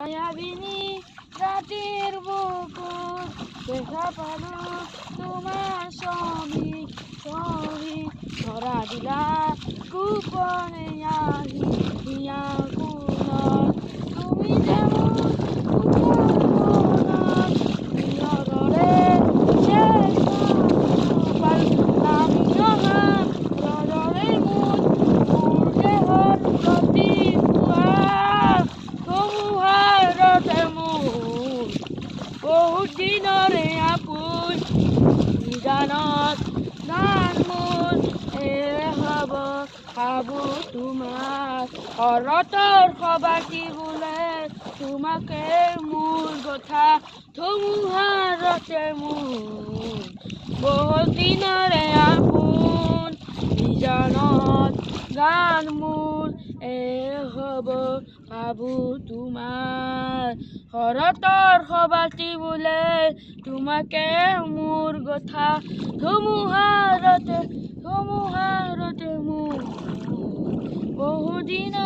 মায়াবিনী রাতের বুকুর দেখা পালো তোমার ছবি ছবি ধরা দিলা গোপনে আহি হিয়া কুনার তুমি যেমন নিয়রে শেষ পাল নামি নহা ররে মুন মোর দেহর প্রতি বহুত দিনৰে আপোন জানত গান মোৰ হব ভাবো তোমাৰ শৰতৰ সবাকি বোলে তোমাকে মোৰ কথা ধুমুহাৰতে মোৰ বহুত দিনৰে আপোন জানত গান মোৰ হব ভাবো তোমাৰ শৰতৰ সবাতি বোলে তোমাকে মোৰ কথা ধুমুহাৰতে মোৰ বহুদিন